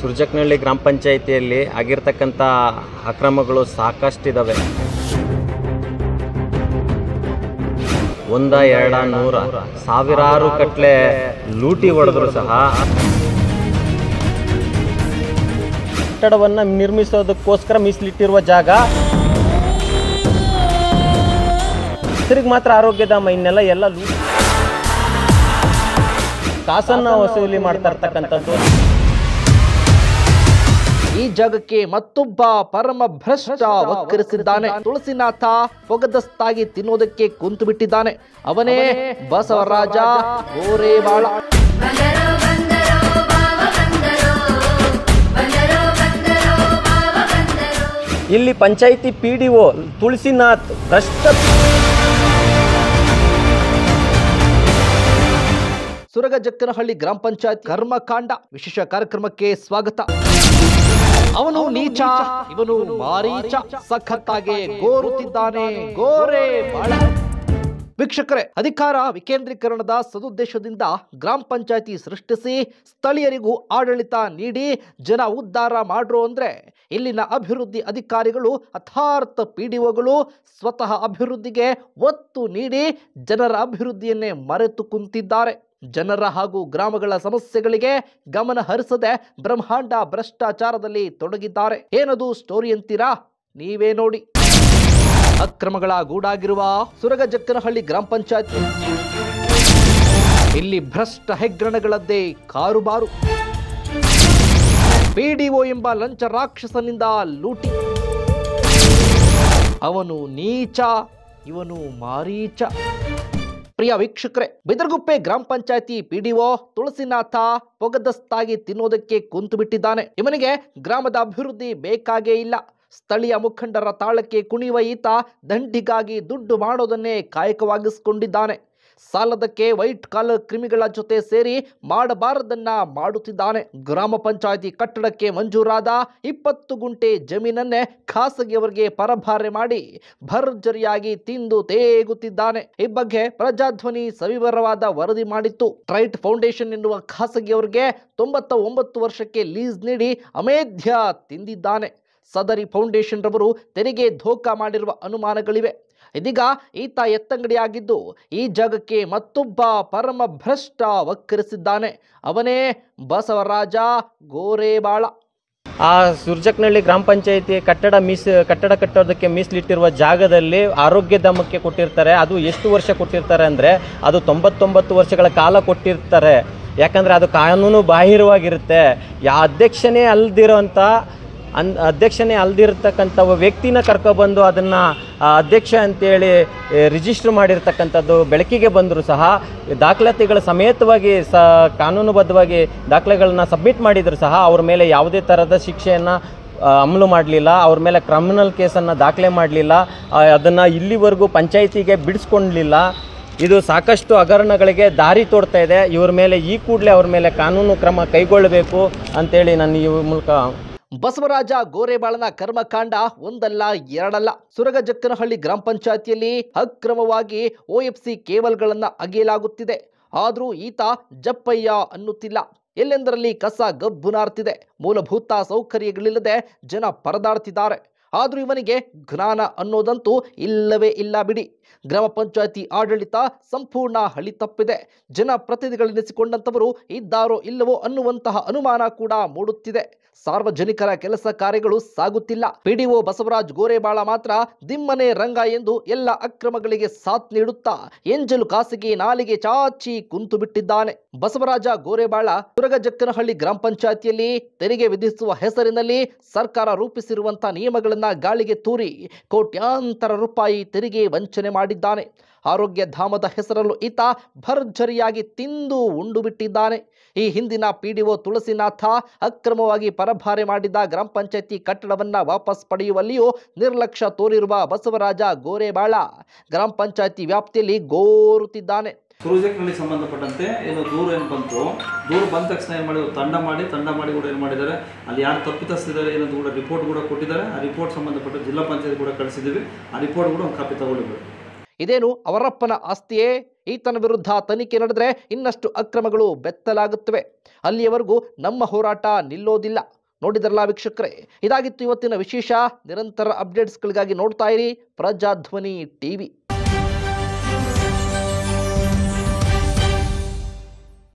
ಸುರ್ಜಕ್ನಹಳ್ಳಿ ಗ್ರಾಮ ಪಂಚಾಯಿತಿಯಲ್ಲಿ ಆಗಿರ್ತಕ್ಕಂಥ ಅಕ್ರಮಗಳು ಸಾಕಷ್ಟಿದ್ದಾವೆ. 100, 200, 100 ಸಾವಿರಾರು ಕಟ್ಲೆ ಲೂಟಿ ಹೊಡೆದ್ರು ಸಹ ಕಟ್ಟಡವನ್ನು ನಿರ್ಮಿಸೋದಕ್ಕೋಸ್ಕರ ಮೀಸಲಿಟ್ಟಿರುವ ಜಾಗ ಹೆಸರಿಗೆ ಮಾತ್ರ ಆರೋಗ್ಯಧಾಮ, ಇನ್ನೆಲ್ಲ ಎಲ್ಲ ಲೂಟಿ ಕಾಸನ್ನು ವಸೂಲಿ ಮಾಡ್ತಾ ಇರ್ತಕ್ಕಂಥದ್ದು. ಈ ಜಾಗಕ್ಕೆ ಮತ್ತೊಬ್ಬ ಪರಮ ಭ್ರಷ್ಟ ವಕ್ಕರಿಸಿದ್ದಾನೆ. ತುಳಸಿನಾಥ ಪೊಗದಸ್ತಾಗಿ ತಿನ್ನೋದಕ್ಕೆ ಕುಂತು ಬಿಟ್ಟಿದ್ದಾನೆ. ಅವನೇ ಬಸವರಾಜ ಗೋರೇಬಾಳ. ಇಲ್ಲಿ ಪಂಚಾಯಿತಿ PDO ತುಳಸಿನಾಥ್ ಭ್ರಷ್ಟ. ಸುರಗಜಕ್ಕನಹಳ್ಳಿ ಗ್ರಾಮ ಪಂಚಾಯತ್ ಕರ್ಮಕಾಂಡ ವಿಶೇಷ ಕಾರ್ಯಕ್ರಮಕ್ಕೆ ಸ್ವಾಗತ. ಅವನು ನೀಚ, ಇವನು ಮಾರೀಚ, ಸಖತ್ತಾಗಿ ಗೋರುತ್ತಿದ್ದಾನೆ ಗೋರೇಬಾಳ. ವೀಕ್ಷಕರೇ, ಅಧಿಕಾರ ವಿಕೇಂದ್ರೀಕರಣದ ಸದುದ್ದೇಶದಿಂದ ಗ್ರಾಮ ಪಂಚಾಯತಿ ಸೃಷ್ಟಿಸಿ ಸ್ಥಳೀಯರಿಗೂ ಆಡಳಿತ ನೀಡಿ ಜನ ಉದ್ಧಾರ ಮಾಡ್ರು ಅಂದ್ರೆ ಇಲ್ಲಿನ ಅಭಿವೃದ್ಧಿ ಅಧಿಕಾರಿಗಳು ಅರ್ಥಾತ್ PDOಗಳು ಸ್ವತಃ ಅಭಿವೃದ್ಧಿಗೆ ಒತ್ತು ನೀಡಿ ಜನರ ಅಭಿವೃದ್ಧಿಯನ್ನೇ ಮರೆತು ಕುಂತಿದ್ದಾರೆ. ಜನರ ಹಾಗೂ ಗ್ರಾಮಗಳ ಸಮಸ್ಯೆಗಳಿಗೆ ಗಮನ ಹರಿಸದೆ ಬ್ರಹ್ಮಾಂಡ ಭ್ರಷ್ಟಾಚಾರದಲ್ಲಿ ತೊಡಗಿದ್ದಾರೆ. ಏನದು ಸ್ಟೋರಿ ಅಂತೀರಾ? ನೀವೇ ನೋಡಿ. ಅಕ್ರಮಗಳ ಗೂಡಾಗಿರುವ ಸುರಗಜಕ್ಕನಹಳ್ಳಿ ಗ್ರಾಮ ಪಂಚಾಯತ್, ಇಲ್ಲಿ ಭ್ರಷ್ಟ ಹೆಗ್ಗಣಗಳದ್ದೇ ಕಾರುಬಾರು. PDO ಎಂಬ ಲಂಚ ರಾಕ್ಷಸನಿಂದ ಲೂಟಿ. ಅವನು ನೀಚ, ಇವನು ಮಾರೀಚ. ಪ್ರಿಯ ವೀಕ್ಷಕರೇ, ಬಿದರಗುಪ್ಪೆ ಗ್ರಾಮ ಪಂಚಾಯತಿ PDO ತುಳಸಿನಾಥ ಪೊಗದಸ್ತಾಗಿ ತಿನ್ನೋದಕ್ಕೆ ಕುಂತು ಬಿಟ್ಟಿದ್ದಾನೆ. ಇವನಿಗೆ ಗ್ರಾಮದ ಅಭಿವೃದ್ಧಿ ಬೇಕಾಗೇ ಇಲ್ಲ. ಸ್ಥಳೀಯ ಮುಖಂಡರ ತಾಳಕ್ಕೆ ಕುಣಿಯುವ ಈತ ದಂಡಿಗಾಗಿ ದುಡ್ಡು ಮಾಡೋದನ್ನೇ ಕಾಯಕವಾಗಿಸಿಕೊಂಡಿದ್ದಾನೆ. ಸಾಲದಕ್ಕೆ ವೈಟ್ ಕಾಲರ್ ಕ್ರಿಮಿಗಳ ಜೊತೆ ಸೇರಿ ಮಾಡಬಾರದನ್ನ ಮಾಡುತ್ತಿದ್ದಾನೆ. ಗ್ರಾಮ ಪಂಚಾಯತಿ ಕಟ್ಟಡಕ್ಕೆ ಮಂಜೂರಾದ 20 ಗುಂಟೆ ಜಮೀನನ್ನೇ ಖಾಸಗಿಯವರಿಗೆ ಪರಭಾರೆ ಮಾಡಿ ಭರ್ಜರಿಯಾಗಿ ತಿಂದು ತೇಗುತ್ತಿದ್ದಾನೆ. ಈ ಬಗ್ಗೆ ಪ್ರಜಾಧ್ವನಿ ಸವಿವರವಾದ ವರದಿ ಮಾಡಿತ್ತು. ಟ್ರೈಟ್ ಫೌಂಡೇಶನ್ ಎನ್ನುವ ಖಾಸಗಿಯವರಿಗೆ 99 ವರ್ಷಕ್ಕೆ ಲೀಸ್ ನೀಡಿ ಅಮೇಧ್ಯ ತಿಂದಿದ್ದಾನೆ. ಸದರಿ ಫೌಂಡೇಶನ್ ರವರು ತೆರಿಗೆ ಧೋಖಾ ಮಾಡಿರುವ ಅನುಮಾನಗಳಿವೆ. ಇದೀಗ ಈತ ಎತ್ತಂಗಡಿಯಾಗಿದ್ದು ಈ ಜಾಗಕ್ಕೆ ಮತ್ತೊಬ್ಬ ಪರಮ ಭ್ರಷ್ಟ ವಕ್ಕರಿಸಿದ್ದಾನೆ. ಅವನೇ ಬಸವರಾಜ ಗೋರೇಬಾಳ. ಆ ಸುರ್ಜಕ್ನಹಳ್ಳಿ ಗ್ರಾಮ ಪಂಚಾಯಿತಿ ಕಟ್ಟಡ ಕಟ್ಟೋದಕ್ಕೆ ಮೀಸಲಿಟ್ಟಿರುವ ಜಾಗದಲ್ಲಿ ಆರೋಗ್ಯಧಾಮಕ್ಕೆ ಕೊಟ್ಟಿರ್ತಾರೆ. ಅದು ಎಷ್ಟು ವರ್ಷ ಕೊಟ್ಟಿರ್ತಾರೆ ಅಂದರೆ ಅದು 99 ವರ್ಷಗಳ ಕಾಲ ಕೊಟ್ಟಿರ್ತಾರೆ. ಯಾಕಂದರೆ ಅದು ಕಾನೂನು ಬಾಹಿರವಾಗಿರುತ್ತೆ. ಅಧ್ಯಕ್ಷನೇ ಅಲ್ದಿರತಕ್ಕಂಥ ವ್ಯಕ್ತಿನ ಕರ್ಕೊಬಂದು ಅದನ್ನು ಅಧ್ಯಕ್ಷ ಅಂತೇಳಿ ರಿಜಿಸ್ಟರ್ ಮಾಡಿರ್ತಕ್ಕಂಥದ್ದು ಬೆಳಕಿಗೆ ಬಂದರೂ ಸಹ ದಾಖಲಾತಿಗಳ ಸಮೇತವಾಗಿ ಕಾನೂನುಬದ್ಧವಾಗಿ ದಾಖಲೆಗಳನ್ನ ಸಬ್ಮಿಟ್ ಮಾಡಿದರೂ ಸಹ ಅವ್ರ ಮೇಲೆ ಯಾವುದೇ ಥರದ ಶಿಕ್ಷೆಯನ್ನು ಅಮಲು ಮಾಡಲಿಲ್ಲ. ಅವ್ರ ಮೇಲೆ ಕ್ರಿಮಿನಲ್ ಕೇಸನ್ನು ದಾಖಲೆ ಮಾಡಲಿಲ್ಲ. ಅದನ್ನು ಇಲ್ಲಿವರೆಗೂ ಪಂಚಾಯಿತಿಗೆ ಬಿಡಿಸ್ಕೊಳ್ಳಲಿಲ್ಲ. ಇದು ಸಾಕಷ್ಟು ಹಗರಣಗಳಿಗೆ ದಾರಿ ತೋಡ್ತಾ ಇದೆ. ಇವ್ರ ಮೇಲೆ ಈ ಕೂಡಲೇ ಅವ್ರ ಮೇಲೆ ಕಾನೂನು ಕ್ರಮ ಕೈಗೊಳ್ಳಬೇಕು ಅಂತೇಳಿ ನಾನು ಈ ಮೂಲಕ. ಬಸವರಾಜ ಗೋರೇಬಾಳನ ಕರ್ಮಕಾಂಡ ಒಂದಲ್ಲ ಎರಡಲ್ಲ. ಸುರಗಜಕ್ಕನಹಳ್ಳಿ ಗ್ರಾಮ ಪಂಚಾಯತಿಯಲ್ಲಿ ಅಕ್ರಮವಾಗಿ OFC ಕೇಬಲ್ಗಳನ್ನು ಅಗೆಯಲಾಗುತ್ತಿದೆ. ಆದರೂ ಈತ ಜಪ್ಪಯ್ಯ ಅನ್ನುತ್ತಿಲ್ಲ. ಎಲ್ಲೆಂದರಲ್ಲಿ ಕಸ ಗಬ್ಬು ನಾರ್ತಿದೆ. ಮೂಲಭೂತ ಸೌಕರ್ಯಗಳಿಲ್ಲದೆ ಜನ ಪರದಾಡ್ತಿದ್ದಾರೆ. ಆದರೂ ಇವನಿಗೆ ಜ್ಞಾನ ಅನ್ನೋದಂತೂ ಇಲ್ಲವೇ ಇಲ್ಲ ಬಿಡಿ. ಗ್ರಾಮ ಪಂಚಾಯತಿ ಆಡಳಿತ ಸಂಪೂರ್ಣ ಹಳಿ ತಪ್ಪಿದೆ. ಜನಪ್ರತಿನಿಧಿಗಳೆನಿಸಿಕೊಂಡಂಥವರು ಇದ್ದಾರೋ ಇಲ್ಲವೋ ಅನ್ನುವಂತಹ ಅನುಮಾನ ಕೂಡ ಮೂಡುತ್ತಿದೆ. ಸಾರ್ವಜನಿಕರ ಕೆಲಸ ಕಾರ್ಯಗಳು ಸಾಗುತ್ತಿಲ್ಲ. PDO ಬಸವರಾಜ್ ಗೋರೇಬಾಳ ಮಾತ್ರ ದಿಮ್ಮನೆ ರಂಗ ಎಂದು ಎಲ್ಲ ಅಕ್ರಮಗಳಿಗೆ ಸಾಥ್ ನೀಡುತ್ತಾ ಎಂಜಲು ಕಾಸಿಗೆ ನಾಲಿಗೆ ಚಾಚಿ ಕುಂತು ಬಿಟ್ಟಿದ್ದಾನೆ. ಬಸವರಾಜ ಗೋರೇಬಾಳ ಸುರಗಜಕ್ಕನಹಳ್ಳಿ ಗ್ರಾಮ ಪಂಚಾಯತಿಯಲ್ಲಿ ತೆರಿಗೆ ವಿಧಿಸುವ ಹೆಸರಿನಲ್ಲಿ ಸರ್ಕಾರ ರೂಪಿಸಿರುವಂತಹ ನಿಯಮಗಳನ್ನ ಗಾಳಿಗೆ ತೂರಿ ಕೋಟ್ಯಾಂತರ ರೂಪಾಯಿ ತೆರಿಗೆ ವಂಚನೆ ಮಾಡಿದ್ದಾನೆ. ಆರೋಗ್ಯ ಧಾಮದ ಹೆಸರಲ್ಲೂ ಈತ ಭರ್ಜರಿಯಾಗಿ ತಿಂದು ಉಂಡು ಬಿಟ್ಟಿದ್ದಾನೆ. ಈ ಹಿಂದಿನ PDO ತುಳಸಿನಾಥ ಅಕ್ರಮವಾಗಿ ಪರಭಾರೆ ಮಾಡಿದ ಗ್ರಾಮ ಪಂಚಾಯತಿ ಕಟ್ಟಡವನ್ನ ವಾಪಸ್ ಪಡೆಯುವಲ್ಲಿಯೂ ನಿರ್ಲಕ್ಷ್ಯ ತೋರಿರುವ ಬಸವರಾಜ ಗೋರೇಬಾಳ ಗ್ರಾಮ ಪಂಚಾಯತಿ ವ್ಯಾಪ್ತಿಯಲ್ಲಿ ಗೋರುತ್ತಿದ್ದಾನೆ. ಸುರಜಕ್ನಹಳ್ಳಿ ಸಂಬಂಧಪಟ್ಟಂತೆ ಏನು ದೂರ ಬಂತು, ದೂರ ಬಂದ ತಕ್ಷಣ ಏನು ಮಾಡಿದ್ರು, ತಂಡ ಮಾಡಿ ಕೂಡ ಏನು ಮಾಡಿದ್ದಾರೆ, ಅಲ್ಲಿ ಯಾರು ತಪ್ಪಿತಸ್ಥರಿದ್ದಾರೆ ಏನಂತ ಕೂಡ ರಿಪೋರ್ಟ್ ಕೂಡ ಕೊಟ್ಟಿದ್ದಾರೆ. ಆ ರಿಪೋರ್ಟ್ ಸಂಬಂಧಪಟ್ಟ ಜಿಲ್ಲಾ ಪಂಚಾಯತ್ ಕೂಡ ಕಳಿಸಿದ್ದೀವಿ. ಆ ರಿಪೋರ್ಟ್ ಕೂಡ ಒಂದು ಕಾಪಿ ತಗೊಳ್ಳಿಬೇಕು. ಇದೇನು ಅವರಪ್ಪನ ಆಸ್ತಿಯೇ? ಈತನ ವಿರುದ್ಧ ತನಿಖೆ ನಡೆದರೆ ಇನ್ನಷ್ಟು ಅಕ್ರಮಗಳು ಬೆತ್ತಲಾಗುತ್ತವೆ. ಅಲ್ಲಿಯವರೆಗೂ ನಮ್ಮ ಹೋರಾಟ ನಿಲ್ಲೋದಿಲ್ಲ. ನೋಡಿದ್ರಲ್ಲ ವೀಕ್ಷಕರೇ, ಇದಾಗಿತ್ತು ಇವತ್ತಿನ ವಿಶೇಷ. ನಿರಂತರ ಅಪ್ಡೇಟ್ಸ್ಗಳಿಗಾಗಿ ನೋಡ್ತಾ ಇರಿ ಪ್ರಜಾಧ್ವನಿ ಟಿವಿ.